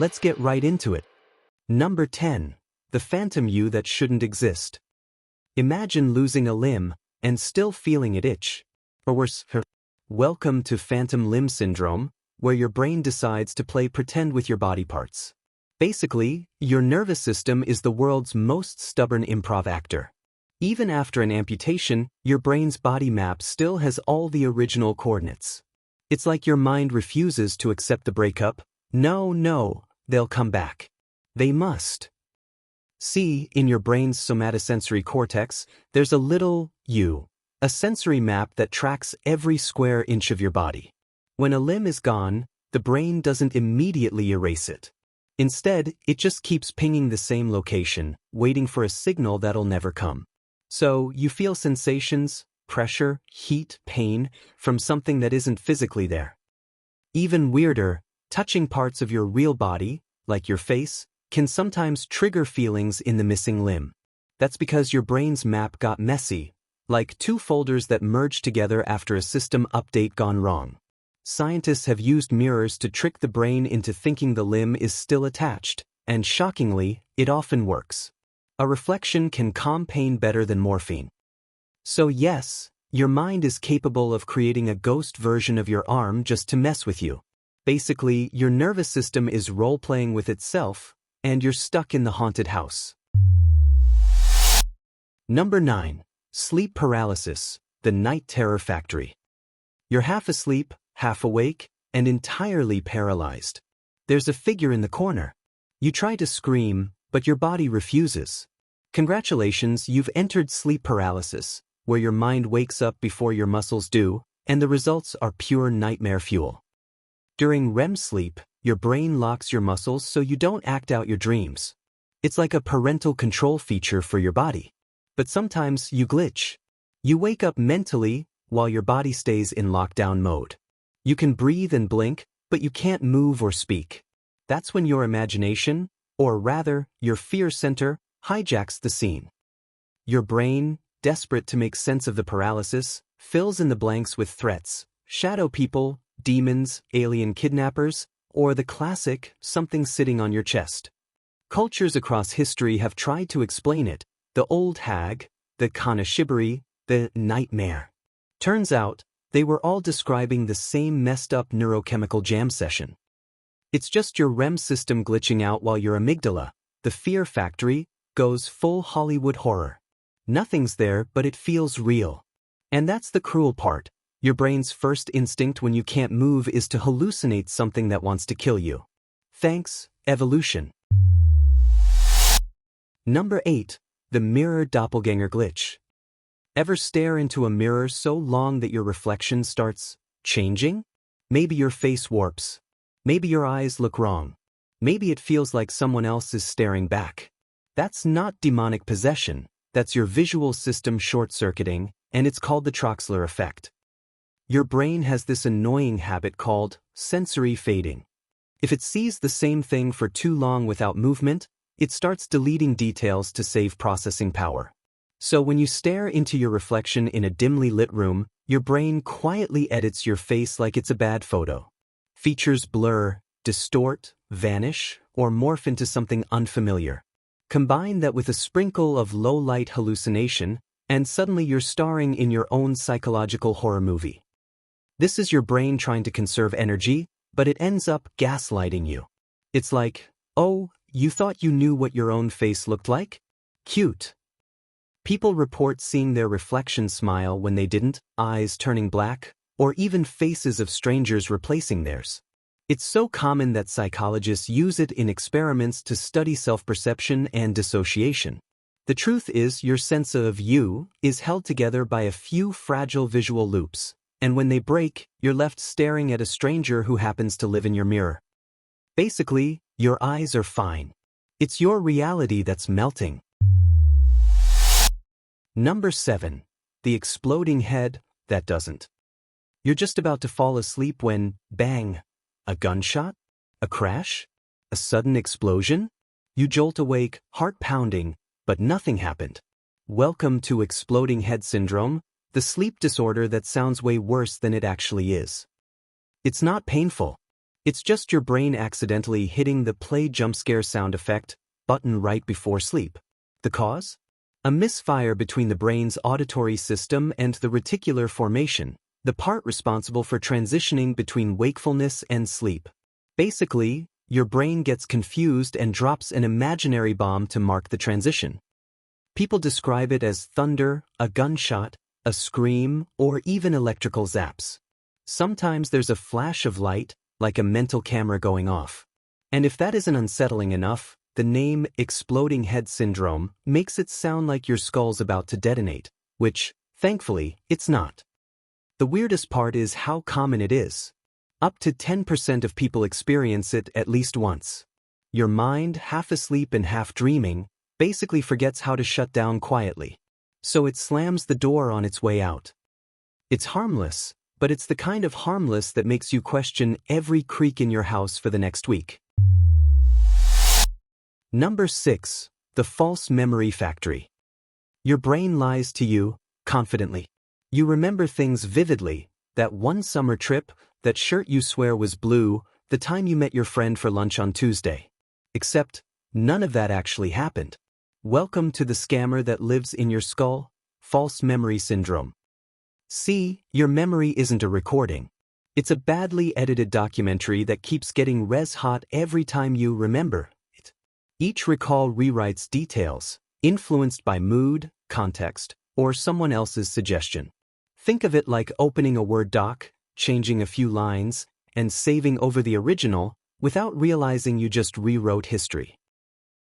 Let's get right into it. Number 10. The phantom you that shouldn't exist. Imagine losing a limb and still feeling it itch. Or worse, welcome to phantom limb syndrome, where your brain decides to play pretend with your body parts. Basically, your nervous system is the world's most stubborn improv actor. Even after an amputation, your brain's body map still has all the original coordinates. It's like your mind refuses to accept the breakup. No, they'll come back. They must. See, in your brain's somatosensory cortex, there's a little you, a sensory map that tracks every square inch of your body. When a limb is gone, the brain doesn't immediately erase it. Instead, it just keeps pinging the same location, waiting for a signal that'll never come. So, you feel sensations, pressure, heat, pain, from something that isn't physically there. Even weirder, touching parts of your real body, like your face, can sometimes trigger feelings in the missing limb. That's because your brain's map got messy, like two folders that merged together after a system update gone wrong. Scientists have used mirrors to trick the brain into thinking the limb is still attached, and shockingly, it often works. A reflection can calm pain better than morphine. So yes, your mind is capable of creating a ghost version of your arm just to mess with you. Basically, your nervous system is role-playing with itself, and you're stuck in the haunted house. Number 9. Sleep paralysis, the night terror factory. You're half asleep, half awake, and entirely paralyzed. There's a figure in the corner. You try to scream, but your body refuses. Congratulations, you've entered sleep paralysis, where your mind wakes up before your muscles do, and the results are pure nightmare fuel. During REM sleep, your brain locks your muscles so you don't act out your dreams. It's like a parental control feature for your body. But sometimes you glitch. You wake up mentally while your body stays in lockdown mode. You can breathe and blink, but you can't move or speak. That's when your imagination, or rather, your fear center, hijacks the scene. Your brain, desperate to make sense of the paralysis, fills in the blanks with threats, shadow people, demons, alien kidnappers, or the classic, something sitting on your chest. Cultures across history have tried to explain it, the old hag, the kanashibari, the nightmare. Turns out, they were all describing the same messed up neurochemical jam session. It's just your REM system glitching out while your amygdala, the fear factory, goes full Hollywood horror. Nothing's there, but it feels real. And that's the cruel part. Your brain's first instinct when you can't move is to hallucinate something that wants to kill you. Thanks, evolution. Number 8. The mirror doppelganger glitch. Ever stare into a mirror so long that your reflection starts changing? Maybe your face warps. Maybe your eyes look wrong. Maybe it feels like someone else is staring back. That's not demonic possession. That's your visual system short-circuiting, and it's called the Troxler effect. Your brain has this annoying habit called sensory fading. If it sees the same thing for too long without movement, it starts deleting details to save processing power. So when you stare into your reflection in a dimly lit room, your brain quietly edits your face like it's a bad photo. Features blur, distort, vanish, or morph into something unfamiliar. Combine that with a sprinkle of low-light hallucination, and suddenly you're starring in your own psychological horror movie. This is your brain trying to conserve energy, but it ends up gaslighting you. It's like, oh, you thought you knew what your own face looked like? Cute. People report seeing their reflection smile when they didn't, eyes turning black, or even faces of strangers replacing theirs. It's so common that psychologists use it in experiments to study self-perception and dissociation. The truth is, your sense of you is held together by a few fragile visual loops, and when they break, you're left staring at a stranger who happens to live in your mirror. Basically, your eyes are fine. It's your reality that's melting. Number 7. The exploding head that doesn't. You're just about to fall asleep when, bang, a gunshot? A crash? A sudden explosion? You jolt awake, heart pounding, but nothing happened. Welcome to exploding head syndrome, the sleep disorder that sounds way worse than it actually is. It's not painful. It's just your brain accidentally hitting the play jump scare sound effect button right before sleep. The cause? A misfire between the brain's auditory system and the reticular formation, the part responsible for transitioning between wakefulness and sleep. Basically, your brain gets confused and drops an imaginary bomb to mark the transition. People describe it as thunder, a gunshot, a scream, or even electrical zaps. Sometimes there's a flash of light, like a mental camera going off. And if that isn't unsettling enough, the name exploding head syndrome makes it sound like your skull's about to detonate, which, thankfully, it's not. The weirdest part is how common it is. Up to 10% of people experience it at least once. Your mind, half asleep and half dreaming, basically forgets how to shut down quietly. So it slams the door on its way out. It's harmless, but it's the kind of harmless that makes you question every creak in your house for the next week. Number 6. The false memory factory. Your brain lies to you, confidently. You remember things vividly, that one summer trip, that shirt you swear was blue, the time you met your friend for lunch on Tuesday. Except, none of that actually happened. Welcome to the scammer that lives in your skull, false memory syndrome. See, your memory isn't a recording. It's a badly edited documentary that keeps getting res hot every time you remember it. Each recall rewrites details, influenced by mood, context, or someone else's suggestion. Think of it like opening a Word doc, changing a few lines, and saving over the original without realizing you just rewrote history.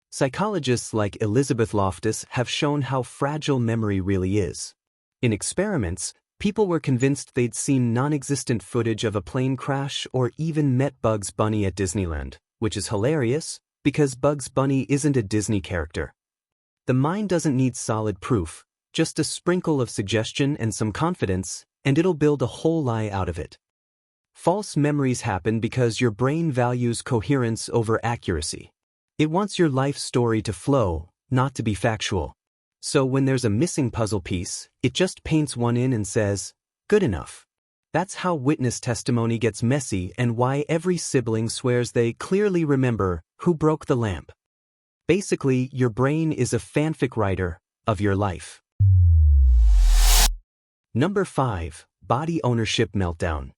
Psychologists like Elizabeth Loftus have shown how fragile memory really is. In experiments, people were convinced they'd seen non-existent footage of a plane crash or even met Bugs Bunny at Disneyland, which is hilarious because Bugs Bunny isn't a Disney character. The mind doesn't need solid proof, just a sprinkle of suggestion and some confidence, and it'll build a whole lie out of it. False memories happen because your brain values coherence over accuracy. It wants your life story to flow, not to be factual. So when there's a missing puzzle piece, it just paints one in and says, good enough. That's how witness testimony gets messy and why every sibling swears they clearly remember who broke the lamp. Basically, your brain is a fanfic writer of your life. Number 5. Body ownership meltdown.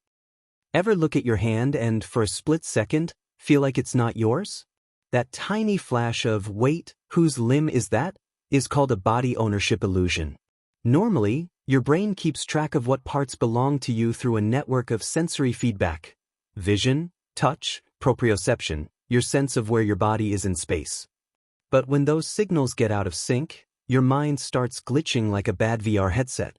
Ever look at your hand and, for a split second, feel like it's not yours? That tiny flash of, wait, whose limb is that? Is called a body ownership illusion. Normally, your brain keeps track of what parts belong to you through a network of sensory feedback. Vision, touch, proprioception, your sense of where your body is in space. But when those signals get out of sync, your mind starts glitching like a bad VR headset.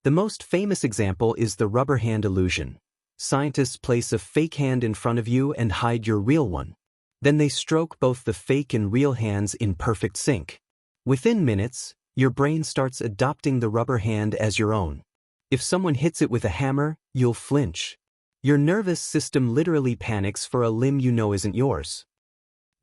The most famous example is the rubber hand illusion. Scientists place a fake hand in front of you and hide your real one. Then they stroke both the fake and real hands in perfect sync. Within minutes, your brain starts adopting the rubber hand as your own. If someone hits it with a hammer, you'll flinch. Your nervous system literally panics for a limb you know isn't yours.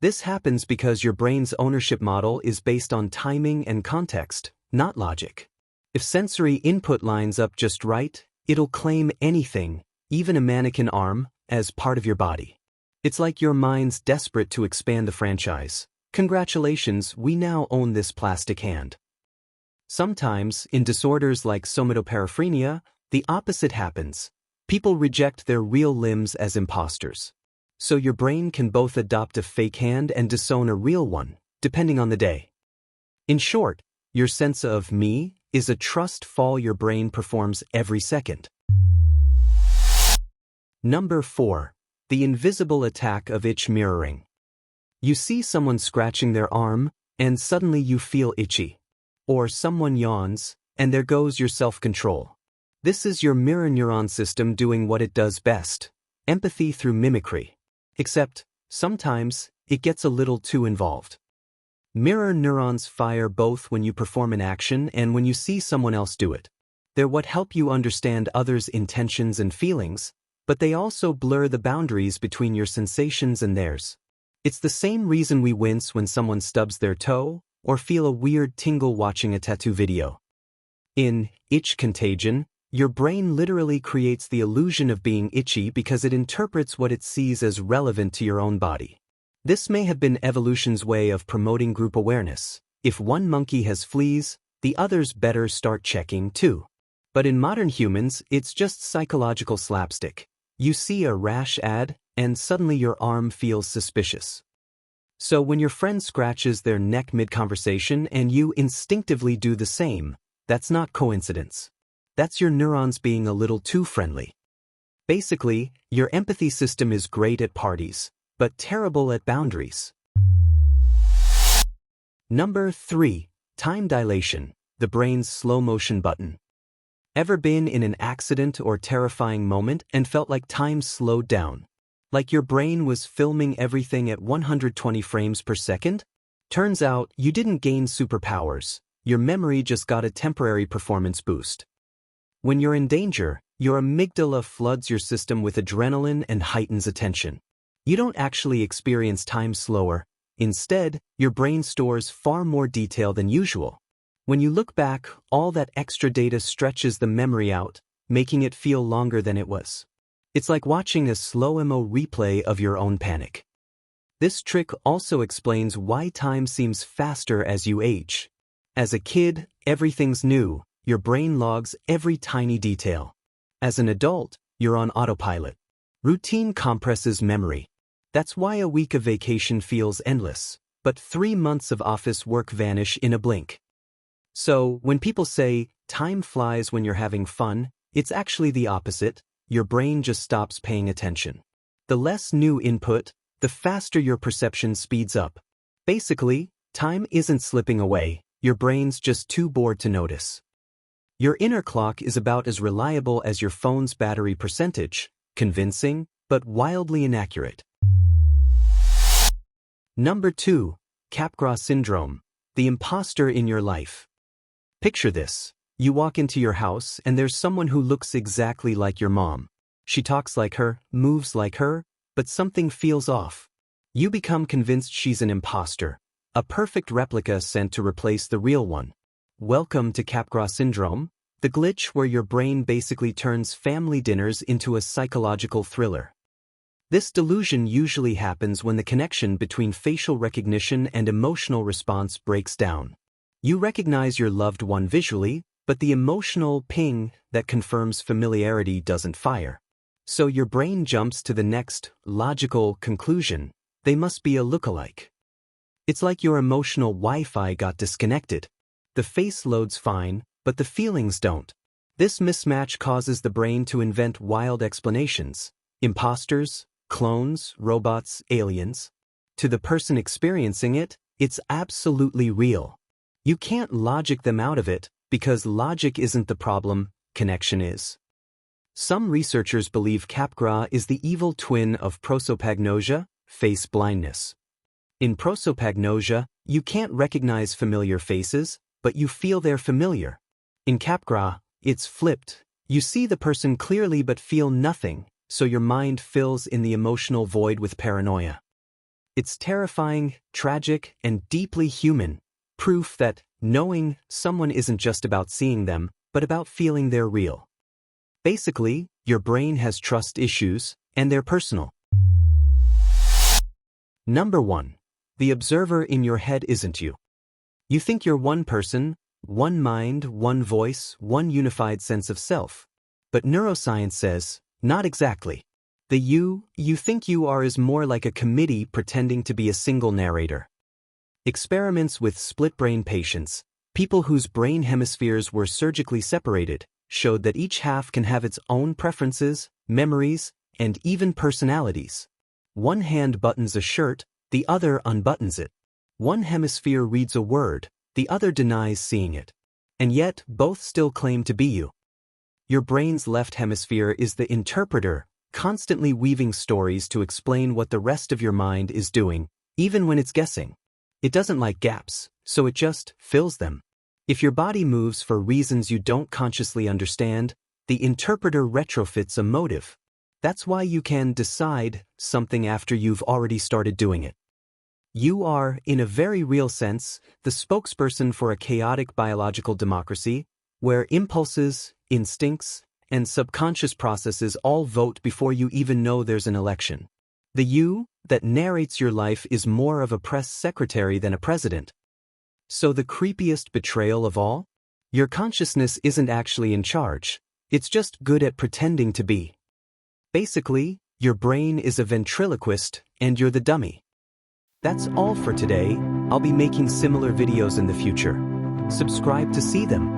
This happens because your brain's ownership model is based on timing and context, not logic. If sensory input lines up just right, it'll claim anything, even a mannequin arm, as part of your body. It's like your mind's desperate to expand the franchise. Congratulations, we now own this plastic hand. Sometimes, in disorders like somatoparaphrenia, the opposite happens. People reject their real limbs as imposters. So your brain can both adopt a fake hand and disown a real one, depending on the day. In short, your sense of me is a trust fall your brain performs every second. Number 4. The invisible attack of itch mirroring. You see someone scratching their arm, and suddenly you feel itchy. Or someone yawns, and there goes your self-control. This is your mirror neuron system doing what it does best, empathy through mimicry. Except, sometimes, it gets a little too involved. Mirror neurons fire both when you perform an action and when you see someone else do it. They're what help you understand others' intentions and feelings, but they also blur the boundaries between your sensations and theirs. It's the same reason we wince when someone stubs their toe, or feel a weird tingle watching a tattoo video. In Itch Contagion, Your brain literally creates the illusion of being itchy because it interprets what it sees as relevant to your own body. This may have been evolution's way of promoting group awareness. If one monkey has fleas, the others better start checking too. But in modern humans, it's just psychological slapstick. You see a rash ad, and suddenly your arm feels suspicious. So when your friend scratches their neck mid-conversation and you instinctively do the same, that's not coincidence. That's your neurons being a little too friendly. Basically, your empathy system is great at parties, but terrible at boundaries. Number 3. Time dilation, the brain's slow-motion button. Ever been in an accident or terrifying moment and felt like time slowed down? Like your brain was filming everything at 120 frames per second? Turns out you didn't gain superpowers, your memory just got a temporary performance boost. When you're in danger, your amygdala floods your system with adrenaline and heightens attention. You don't actually experience time slower. Instead, your brain stores far more detail than usual. When you look back, all that extra data stretches the memory out, making it feel longer than it was. It's like watching a slow-mo replay of your own panic. This trick also explains why time seems faster as you age. As a kid, everything's new. Your brain logs every tiny detail. As an adult, you're on autopilot. Routine compresses memory. That's why a week of vacation feels endless, but 3 months of office work vanish in a blink. So, when people say, time flies when you're having fun, it's actually the opposite. Your brain just stops paying attention. The less new input, the faster your perception speeds up. Basically, time isn't slipping away, your brain's just too bored to notice. Your inner clock is about as reliable as your phone's battery percentage, convincing, but wildly inaccurate. Number 2. Capgras syndrome, the impostor in your life. Picture this. You walk into your house and there's someone who looks exactly like your mom. She talks like her, moves like her, but something feels off. You become convinced she's an impostor, a perfect replica sent to replace the real one. Welcome to Capgras syndrome, the glitch where your brain basically turns family dinners into a psychological thriller. This delusion usually happens when the connection between facial recognition and emotional response breaks down. You recognize your loved one visually, but the emotional ping that confirms familiarity doesn't fire. So your brain jumps to the next logical conclusion: they must be a lookalike. It's like your emotional Wi-Fi got disconnected. The face loads fine, but the feelings don't. This mismatch causes the brain to invent wild explanations: imposters, clones, robots, aliens. To the person experiencing it, it's absolutely real. You can't logic them out of it, because logic isn't the problem, connection is. Some researchers believe Capgras is the evil twin of prosopagnosia, face blindness. In prosopagnosia, you can't recognize familiar faces, but you feel they're familiar. In Capgras, it's flipped. You see the person clearly but feel nothing, so your mind fills in the emotional void with paranoia. It's terrifying, tragic, and deeply human, proof that knowing someone isn't just about seeing them, but about feeling they're real. Basically, your brain has trust issues, and they're personal. Number 1. The observer in your head isn't you. You think you're one person, one mind, one voice, one unified sense of self. But neuroscience says, not exactly. The you think you are is more like a committee pretending to be a single narrator. Experiments with split-brain patients, people whose brain hemispheres were surgically separated, showed that each half can have its own preferences, memories, and even personalities. One hand buttons a shirt, the other unbuttons it. One hemisphere reads a word, the other denies seeing it. And yet, both still claim to be you. Your brain's left hemisphere is the interpreter, constantly weaving stories to explain what the rest of your mind is doing, even when it's guessing. It doesn't like gaps, so it just fills them. If your body moves for reasons you don't consciously understand, the interpreter retrofits a motive. That's why you can decide something after you've already started doing it. You are, in a very real sense, the spokesperson for a chaotic biological democracy, where impulses, instincts, and subconscious processes all vote before you even know there's an election. The you that narrates your life is more of a press secretary than a president. So the creepiest betrayal of all? Your consciousness isn't actually in charge, it's just good at pretending to be. Basically, your brain is a ventriloquist and you're the dummy. That's all for today. I'll be making similar videos in the future. Subscribe to see them.